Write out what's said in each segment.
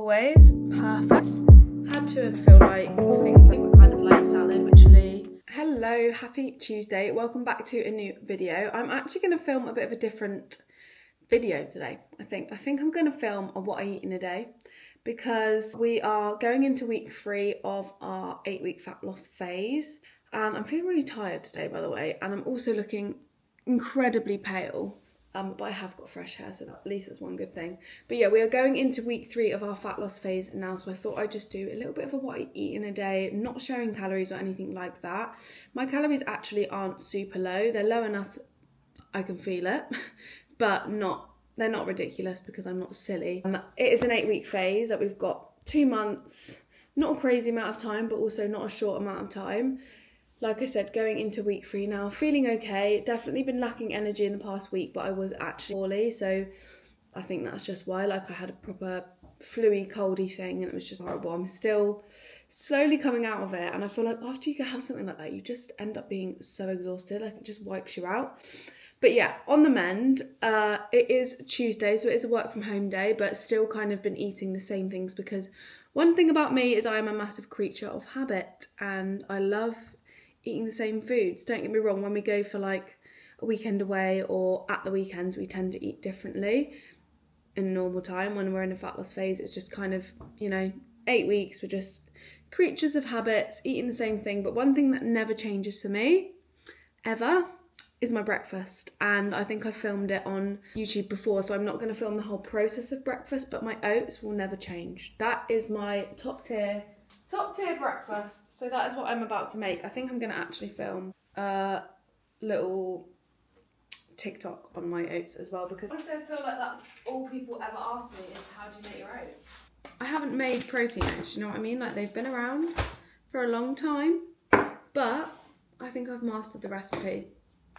Always perfect. Had to feel like things that were kind of like salad, literally. Hello, happy Tuesday. Welcome back to a new video. I'm actually going to film a bit of a different video today. I think I'm going to film a what I eat in a day because we are going into week 3 of our 8-week fat loss phase, and I'm feeling really tired today, by the way, and I'm also looking incredibly pale. But I have got fresh hair, so at least that's one good thing. But yeah, we are going into week 3 of our fat loss phase now, so I thought I'd just do a little bit of a what I eat in a day, not showing calories or anything like that. My calories actually aren't super low. They're low enough I can feel it, but they're not ridiculous because I'm not silly. It is an 8-week phase that we've got 2 months, not a crazy amount of time, but also not a short amount of time. Like I said, going into week 3 now, feeling okay. Definitely been lacking energy in the past week, but I was actually poorly, so I think that's just why. Like, I had a proper flu-y, coldy thing, and it was just horrible. I'm still slowly coming out of it, and I feel like after you have something like that, you just end up being so exhausted. Like, it just wipes you out. But yeah, on the mend. It is Tuesday, so it is a work from home day, but still kind of been eating the same things because one thing about me is I am a massive creature of habit, and I love eating the same foods. Don't get me wrong, when we go for like a weekend away or at the weekends, we tend to eat differently. In normal time, when we're in a fat loss phase, it's just kind of, 8 weeks, we're just creatures of habits, eating the same thing. But one thing that never changes for me, ever, is my breakfast. And I think I filmed it on YouTube before, so I'm not going to film the whole process of breakfast, but my oats will never change. That is my top tier breakfast. So that is what I'm about to make. I think I'm going to actually film a little TikTok on my oats as well, because honestly I feel like that's all people ever ask me is, how do you make your oats? I haven't made protein oats, you know what I mean? Like, they've been around for a long time, but I think I've mastered the recipe.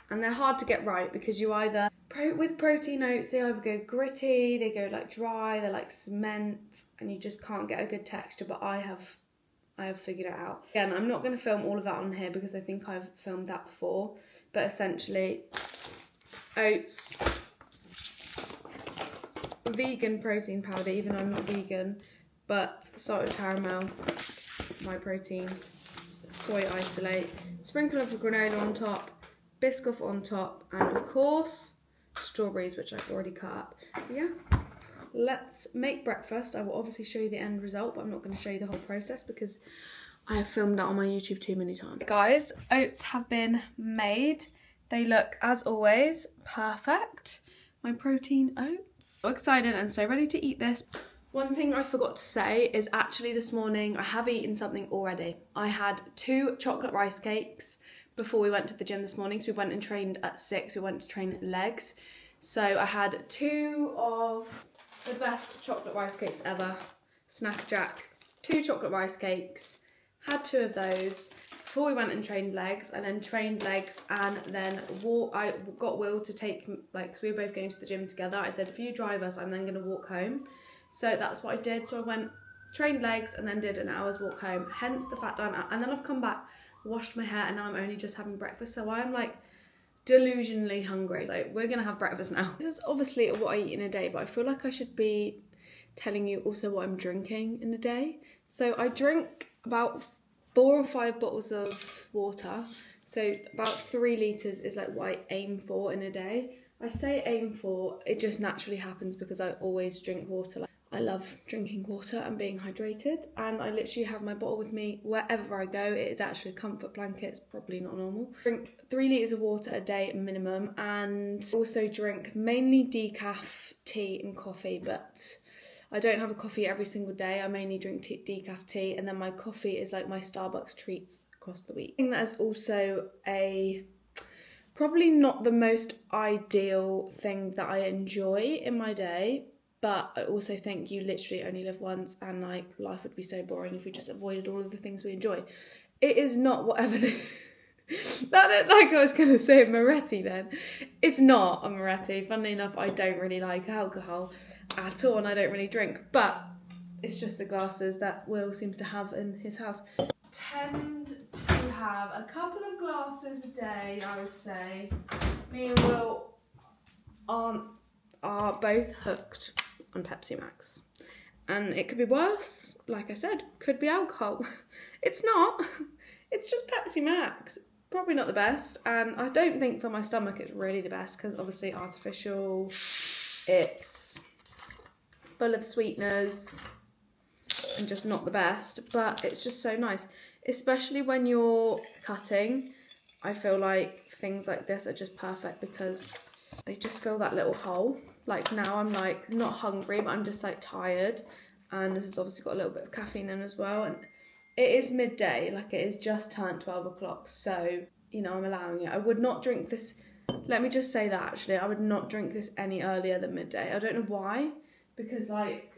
And they're hard to get right because you either, with protein oats, they either go gritty, they go like dry, they're like cement, and you just can't get a good texture, but I have figured it out. Again, I'm not going to film all of that on here because I think I've filmed that before, but essentially, oats, vegan protein powder, even though I'm not vegan, but salted caramel, my protein, soy isolate, sprinkle of granola on top, Biscoff on top, and of course, strawberries, which I've already cut up. But yeah, let's make breakfast. I will obviously show you the end result, but I'm not going to show you the whole process because I have filmed that on my YouTube too many times. Guys, oats have been made. They look, as always, perfect. My protein oats. So excited and so ready to eat this. One thing I forgot to say is actually this morning I have eaten something already. I had 2 chocolate rice cakes before we went to the gym this morning. So we went and trained at 6. We went to train legs. So I had 2 of the best chocolate rice cakes ever. Snack Jack. 2 chocolate rice cakes. Had 2 of those before we went and trained legs. I then trained legs and then I got Will to take, because we were both going to the gym together. I said, if you drive us, I'm then going to walk home. So that's what I did. So I went, trained legs, and then did an hour's walk home. Hence the fact that I'm at. And then I've come back, washed my hair, and now I'm only just having breakfast. So I'm like delusionally hungry. Like, we're going to have breakfast now. This is obviously what I eat in a day, but I feel like I should be telling you also what I'm drinking in a day. So I drink about 4 or 5 bottles of water. So about 3 litres is like what I aim for in a day. I say aim for, it just naturally happens because I always drink water. Like, I love drinking water and being hydrated, and I literally have my bottle with me wherever I go. It is actually a comfort blanket. It's probably not normal. Drink 3 litres of water a day minimum, and also drink mainly decaf tea and coffee, but I don't have a coffee every single day. I mainly drink decaf tea, and then my coffee is like my Starbucks treats across the week. I think that is also probably not the most ideal thing that I enjoy in my day, but I also think you literally only live once, and like, life would be so boring if we just avoided all of the things we enjoy. It is not whatever that looked like I was going to say Moretti then. It's not a Moretti. Funnily enough, I don't really like alcohol at all, and I don't really drink, but it's just the glasses that Will seems to have in his house. Tend to have a couple of glasses a day, I would say. Me and Will are both hooked on Pepsi Max, And it could be worse. Like I said, could be alcohol. It's not. It's just Pepsi Max. Probably not the best. And I don't think for my stomach it's really the best because obviously artificial. It's full of sweeteners and just not the best. But it's just so nice. Especially when you're cutting. I feel like things like this are just perfect because they just fill that little hole. Like now I'm like not hungry, but I'm just like tired. And this has obviously got a little bit of caffeine in as well. And it is midday, like it is just turned 12 o'clock. So, you know, I'm allowing it. I would not drink this. Let me just say that actually, I would not drink this any earlier than midday. I don't know why, because like,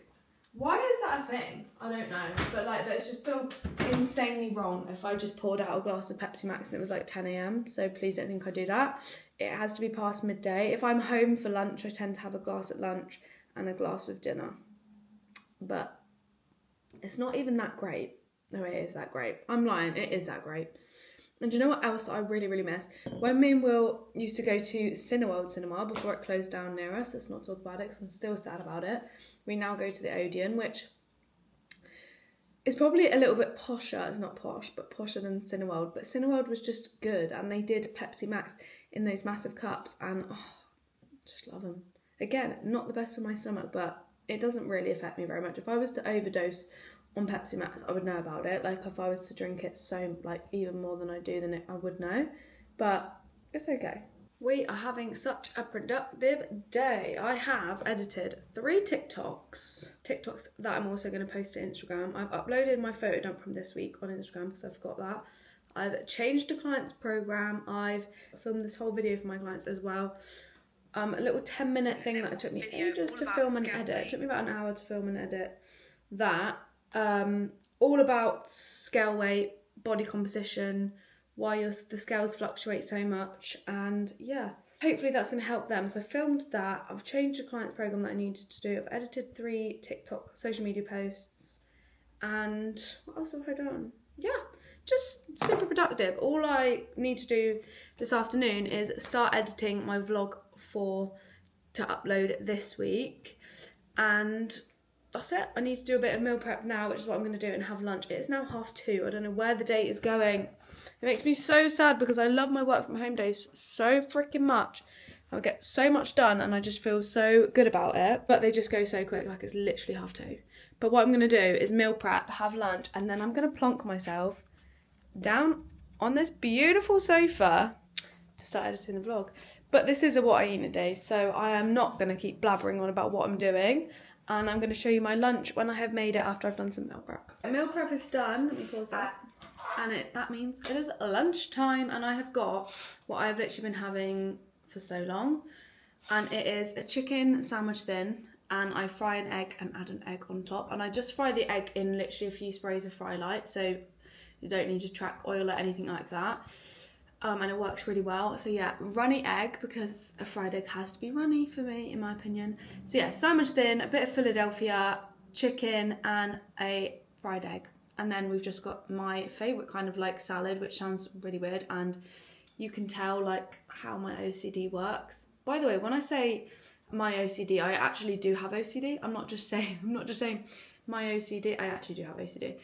why is that a thing? I don't know. But like, that's just feel insanely wrong if I just poured out a glass of Pepsi Max and it was like 10 a.m. So please don't think I do that. It has to be past midday. If I'm home for lunch, I tend to have a glass at lunch and a glass with dinner. But it's not even that great. No, it is that great. I'm lying, it is that great. And do you know what else I really, really miss? When me and Will used to go to Cineworld Cinema before it closed down near us, let's not talk about it because I'm still sad about it. We now go to the Odeon, which is probably a little bit posher. It's not posh, but posher than Cineworld. But Cineworld was just good, and they did Pepsi Max in those massive cups, and just love them. Again, not the best for my stomach, but it doesn't really affect me very much. If I was to overdose on Pepsi Max, I would know about it. Like if I was to drink it so like even more than I do, then I would know. But it's okay. We are having such a productive day. I have edited 3 TikToks that I'm also going to post to Instagram. I've uploaded my photo dump from this week on Instagram because I forgot that. I've changed the client's program. I've filmed this whole video for my clients as well. A little 10-minute thing that it took me ages to film and edit. It took me about an hour to film and edit that. All about scale weight, body composition, why the scales fluctuate so much, and yeah, hopefully that's going to help them. So I filmed that. I've changed the client's program that I needed to do. I've edited 3 TikTok social media posts, and what else have I done? Yeah, just super productive. All I need to do this afternoon is start editing my vlog to upload this week, and that's it. I need to do a bit of meal prep now, which is what I'm going to do, and have lunch. It's now 2:30. I don't know where the day is going. It makes me so sad because I love my work from home days so freaking much. I get so much done and I just feel so good about it, but they just go so quick, like it's literally 2:30. But what I'm going to do is meal prep, have lunch, and then I'm going to plonk myself down on this beautiful sofa to start editing the vlog. But this is a what I eat in a day, so I am not going to keep blabbering on about what I'm doing. And I'm going to show you my lunch when I have made it after I've done some meal prep. Meal prep is done. Let me pause that. And that means it is lunchtime, and I have got what I've literally been having for so long. And it is a chicken sandwich thin, and I fry an egg and add an egg on top. And I just fry the egg in literally a few sprays of Fry Light, so you don't need to track oil or anything like that. And it works really well. So yeah, runny egg, because a fried egg has to be runny for me, in my opinion. So yeah, sandwich thin, a bit of Philadelphia, chicken, and a fried egg. And then we've just got my favourite kind of like salad, which sounds really weird, and you can tell like how my OCD works. By the way, when I say my OCD, I actually do have OCD. I'm not just saying my OCD, I actually do have OCD. It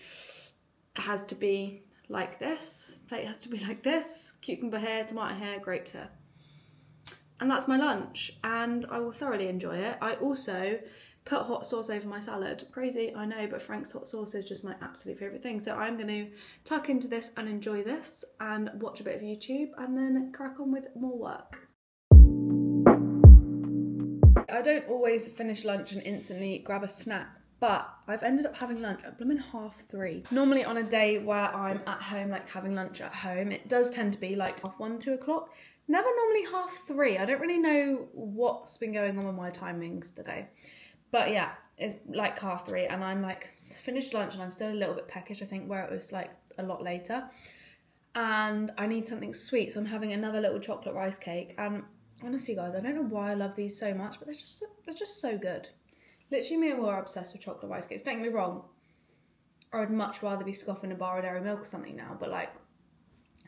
has to be like this, plate has to be like this, cucumber here, tomato here, grapes here. And that's my lunch, and I will thoroughly enjoy it. I also put hot sauce over my salad. Crazy, I know, but Frank's hot sauce is just my absolute favourite thing. So I'm going to tuck into this and enjoy this and watch a bit of YouTube and then crack on with more work. I don't always finish lunch and instantly grab a snack, but I've ended up having lunch at blooming 3:30. Normally on a day where I'm at home, like having lunch at home, it does tend to be like 1:30, 2 o'clock. Never normally 3:30. I don't really know what's been going on with my timings today. But yeah, it's like 3:30 and I'm like finished lunch and I'm still a little bit peckish, I think, where it was like a lot later. And I need something sweet, so I'm having another little chocolate rice cake. And honestly guys, I don't know why I love these so much, but they're just so good. Literally me and Will are obsessed with chocolate rice cakes. Don't get me wrong, I would much rather be scoffing a bar of Dairy Milk or something now, but like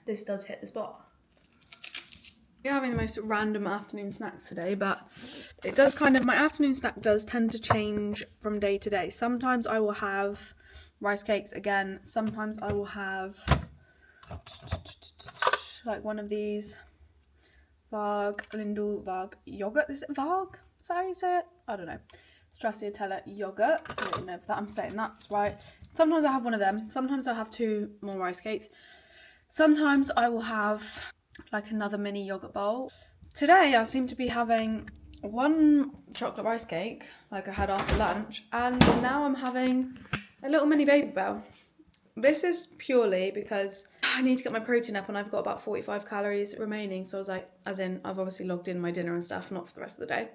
this does hit the spot. We're having the most random afternoon snacks today, but it does kind of, my afternoon snack does tend to change from day to day. Sometimes I will have rice cakes again. Sometimes I will have like one of these Varg yogurt. Is it Varg? Is that how you say it? I don't know. Stracciatella yogurt. So I don't know if that I'm saying that's right. Sometimes I have one of them. Sometimes I'll have 2 more rice cakes. Sometimes I will have like another mini yogurt bowl. Today I seem to be having 1 chocolate rice cake like I had after lunch, and now I'm having a little mini Babybel. This is purely because I need to get my protein up and I've got about 45 calories remaining. So I was like, as in I've obviously logged in my dinner and stuff, not for the rest of the day.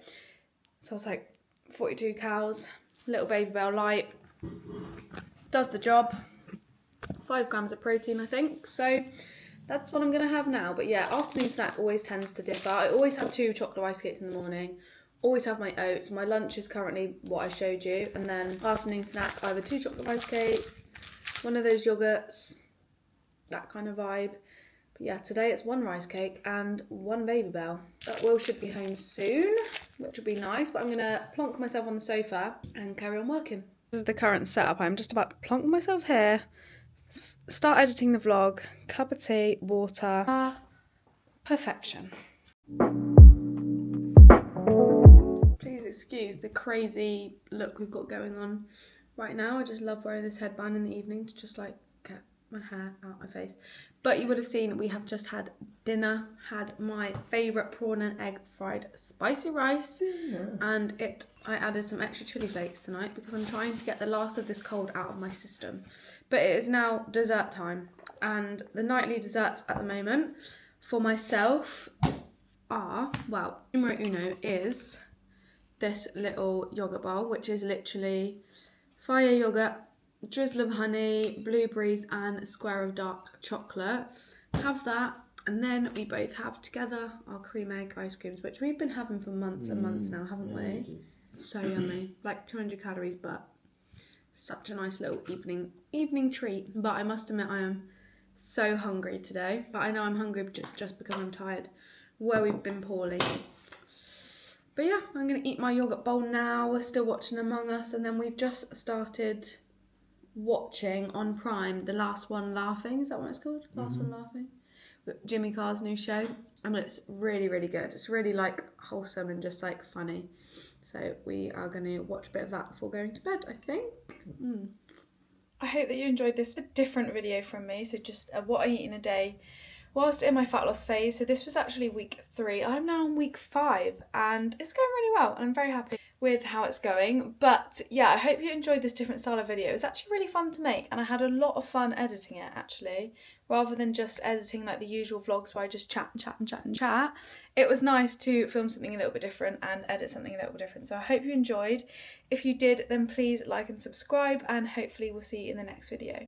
So I was like, 42 calories, little Babybel light, does the job. 5 grams of protein, I think. So that's what I'm going to have now. But yeah, afternoon snack always tends to differ. I always have 2 chocolate rice cakes in the morning. Always have my oats. My lunch is currently what I showed you. And then afternoon snack, either 2 chocolate rice cakes, one of those yogurts, that kind of vibe. But yeah, today it's 1 rice cake and 1 Babybel. That Will should be home soon, which will be nice. But I'm going to plonk myself on the sofa and carry on working. This is the current setup. I'm just about to plonk myself here, start editing the vlog, cup of tea, water, perfection. Please excuse the crazy look we've got going on right now. I just love wearing this headband in the evening to just like get my hair out my face. But you would have seen we have just had dinner, had my favourite prawn and egg fried spicy rice, and I added some extra chilli flakes tonight because I'm trying to get the last of this cold out of my system. But it is now dessert time, and the nightly desserts at the moment for myself are, well, numero uno is this little yogurt bowl, which is literally fire yogurt, drizzle of honey, blueberries and a square of dark chocolate. Have that, and then we both have together our cream egg ice creams, which we've been having for months and months now, haven't we? So yummy, like 200 calories, but such a nice little evening treat. But I must admit I am so hungry today, but I know I'm hungry just because I'm tired where we've been poorly. But yeah, I'm going to eat my yogurt bowl now. We're still watching Among Us, and then we've just started watching on Prime The Last One Laughing. Is that what it's called? Last One Laughing? With Jimmy Carr's new show. And it's really, really good. It's really like wholesome and just like funny. So we are going to watch a bit of that before going to bed, I think. I hope that you enjoyed this different video from me. So just what I eat in a day whilst in my fat loss phase. So this was actually week 3. I'm now on week 5 and it's going really well. And I'm very happy with how it's going. But yeah, I hope you enjoyed this different style of video. It was actually really fun to make, and I had a lot of fun editing it actually, rather than just editing like the usual vlogs where I just chat and chat and chat and chat. It was nice to film something a little bit different and edit something a little bit different. So I hope you enjoyed. If you did, then please like and subscribe, and hopefully we'll see you in the next video.